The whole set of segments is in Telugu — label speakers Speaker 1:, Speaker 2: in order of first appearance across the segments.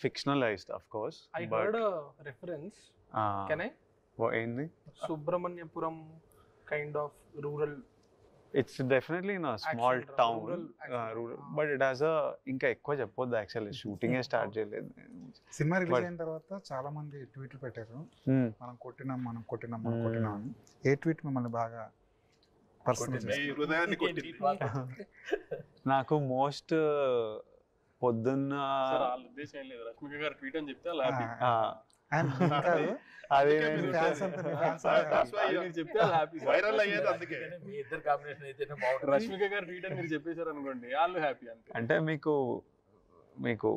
Speaker 1: fictionalized of course.
Speaker 2: I
Speaker 1: but
Speaker 2: heard a reference. Can I?
Speaker 1: ఏంది?
Speaker 2: Subramaniapuram kind of rural.
Speaker 1: It's definitely in a small
Speaker 2: Accent,
Speaker 1: town,
Speaker 2: rural accent.
Speaker 1: rural, but it has a ఇంకా ఎక్కువ చెప్పొద్దు యాక్చువల్లీ షూటింగ్ స్టార్ట్ చేయలేదు.
Speaker 3: సినిమా రిలీజ్ అయిన తర్వాత చాలా మంది ట్వీట్లు పెట్టారు, మనం కొట్టినాం అని. ఏ ట్వీట్ మిమ్మల్ని బాగా పర్సనల్
Speaker 1: నాకు మోస్ట్ పొద్దున్న
Speaker 4: రష్మిక గారు ట్వీట్ అని చెప్తే అలా
Speaker 1: అది
Speaker 4: వైరల్ అయ్యేది అందుకే.
Speaker 5: మీ ఇద్దరు కాంబినేషన్ అయితేనే బాగుంటుంది.
Speaker 4: రష్మిక గారు ట్వీట్ అని మీరు చెప్పేశారు అనుకోండి, వాళ్ళు హ్యాపీ అంతే.
Speaker 1: అంటే మీకు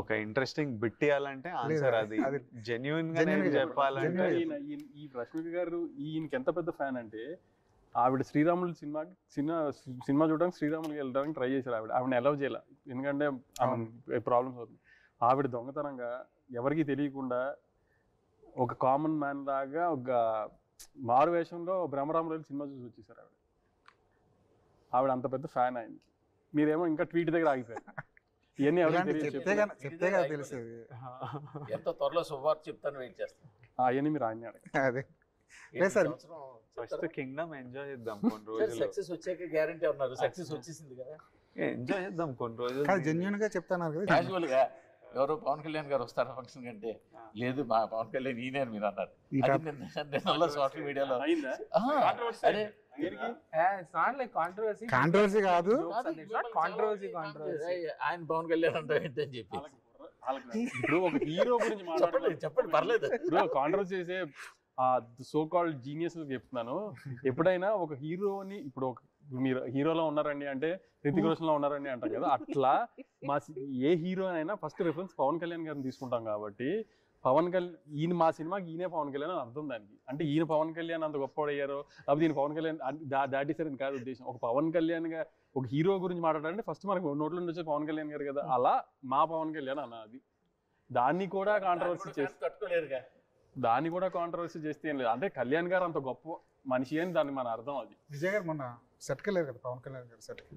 Speaker 1: ఒక ఇంట్రెస్టింగ్ బిట్ ఇవ్వాలంటే ఆన్సర్ అది జెన్యున్ గా చెప్పాలంటే.
Speaker 4: ఈ రష్మిక గారు ఈయనకి ఎంత పెద్ద ఫ్యాన్ అంటే, ఆవిడ శ్రీరాములు సినిమా చూడడానికి శ్రీరాములకి వెళ్ళడానికి ట్రై చేశారు. ఆవిడ అలౌ చేయాల, ఎందుకంటే ఆమె ప్రాబ్లమ్స్ అవుతుంది. ఆవిడ దొంగతనంగా ఎవరికి తెలియకుండా ఒక కామన్ మ్యాన్ లాగా ఒక మారు వేషంలో బ్రహ్మరాములు సినిమా చూసి వచ్చేసారు. ఆవిడ అంత పెద్ద ఫ్యాన్ ఆయనకి. మీరేమో ఇంకా ట్వీట్ దగ్గర ఆగిపోయారు. ఇవన్నీ
Speaker 3: చెప్తే కదా తెలిసేది.
Speaker 5: ఎంత త్వరలో శుభవార్త చెప్తాను, వెయిట్ చేస్తాను.
Speaker 4: అవన్నీ మీరు ఆయన
Speaker 3: అదే
Speaker 1: ఫస్ట్ కింగ్డమ్ ఎంజాయ్ చేద్దాం కొన్ని రోజులు.
Speaker 5: సక్సెస్ వచ్చాక గ్యారంటీ ఉన్నారు, సక్సెస్ వచ్చేసింది కదా,
Speaker 1: ఎంజాయ్ చేద్దాం కొన్ని రోజులు.
Speaker 3: జెన్యున్ గా చెప్తాను కదా.
Speaker 5: క్యాజువల్ గా ఎవరో పవన్ కళ్యాణ్ గారు వస్తారా ఫంక్షన్ కంటే, లేదు మా పవన్ కళ్యాణ్ ఈయన మీరు అన్నారు. సోషల్ మీడియాలో అదే
Speaker 3: కాంట్రవర్సీ కాదు,
Speaker 5: ఆయన పవన్ కళ్యాణ్ అంటారు ఏంటని చెప్పి.
Speaker 4: ఇప్పుడు ఒక హీరో గురించి
Speaker 5: చెప్పండి పర్లేదు.
Speaker 4: ఇప్పుడు కాంట్రవర్సీ చేసే సో కాల్డ్ జీనియస్ చెప్తున్నాను. ఎప్పుడైనా ఒక హీరోని, ఇప్పుడు మీరు హీరోలో ఉన్నారండి అంటే రితిక్ రోషన్ లో ఉన్నారండి అంటాం కదా, అట్లా ఏ హీరో అయినా ఫస్ట్ రిఫరెన్స్ పవన్ కళ్యాణ్ గారిని తీసుకుంటాం. కాబట్టి ఈయన మా సినిమాకి ఈయనే పవన్ కళ్యాణ్ అని అర్థం దానికి. అంటే ఈయన పవన్ కళ్యాణ్ అంత గొప్పవాడు అయ్యారో, లేకపోతే ఈయన పవన్ కళ్యాణ్ దాటిసారని కాదు ఉద్దేశం. ఒక పవన్ కళ్యాణ్ గా ఒక హీరో గురించి మాట్లాడాలంటే ఫస్ట్ మనకు నోట్లో నుంచి వచ్చే పవన్ కళ్యాణ్ గారు కదా, అలా మా పవన్ కళ్యాణ్ అన్న అది. దాన్ని కూడా కాంట్రవర్సీ చేస్తే ఏం లేదు. అంటే కళ్యాణ్ గారు అంత గొప్ప మనిషి అని దాన్ని మన అర్థం. అది
Speaker 3: విజయ్ గారు మొన్న సెట్కి వెళ్ళారు కదా, పవన్ కళ్యాణ్ గారు సెట్కి,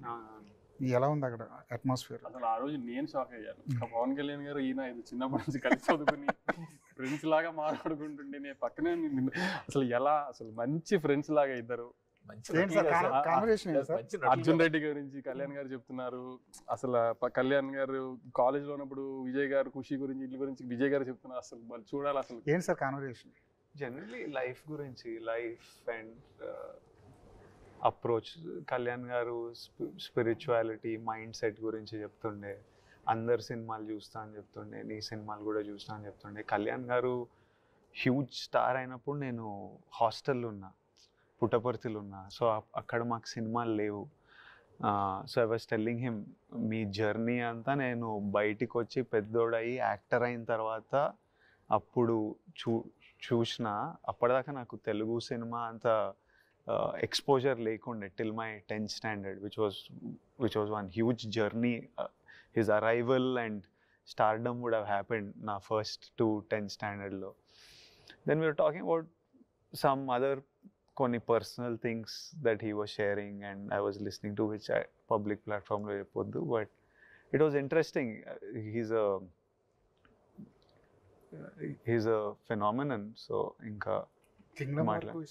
Speaker 3: ఎలా ఉంది అక్కడ అట్మాస్ఫియర్?
Speaker 4: అసలు ఆ రోజు నేను షాక్ అయ్యాను. పవన్ కళ్యాణ్ గారు ఈయన చిన్నప్పటి నుంచి కలిసి చదువుకుని ఫ్రెండ్స్ లాగా మాట్లాడుకుంటుంటే నేను పక్కనే అసలు మంచి ఫ్రెండ్స్ లాగా ఇద్దరు. అర్జున్ రెడ్డి గురించి కళ్యాణ్ గారు చెప్తున్నారు. అసలు కళ్యాణ్ గారు కాలేజ్ లో ఉన్నప్పుడు విజయ్ గారు ఖుషి గురించి వీటి గురించి విజయ్ గారు చెప్తున్నారు. అసలు వాళ్ళు చూడాలి. అసలు
Speaker 3: ఏంటి సార్ కాన్వర్సేషన్?
Speaker 1: జనరల్లీ లైఫ్ గురించి, లైఫ్ అండ్ అప్రోచ్. కళ్యాణ్ గారు స్పిరిచువాలిటీ, మైండ్ సెట్ గురించి చెప్తుండే. అందరు సినిమాలు చూస్తా అని చెప్తుండే, నీ సినిమాలు కూడా చూస్తా అని చెప్తుండే. కళ్యాణ్ గారు హ్యూజ్ స్టార్ అయినప్పుడు నేను హాస్టల్లో ఉన్నా, పుట్టపర్తిలో ఉన్నా. సో అక్కడ మాకు సినిమాలు లేవు. So I was telling him, me journey అంతా నేను బయటికి వచ్చి పెద్దోడయి యాక్టర్ అయిన తర్వాత అప్పుడు చూసిన. అప్పటిదాకా నాకు తెలుగు సినిమా అంత exposure లేకుండే till my 10th standard, which was one huge journey. His arrival and stardom would have happened na first to 10th standard lo. Then we were talking about some other koni personal things that he was sharing and I was listening to, which public platform lo cheppoddu, but it was interesting. He's a phenomenon. So inka
Speaker 3: Kingdom వరకు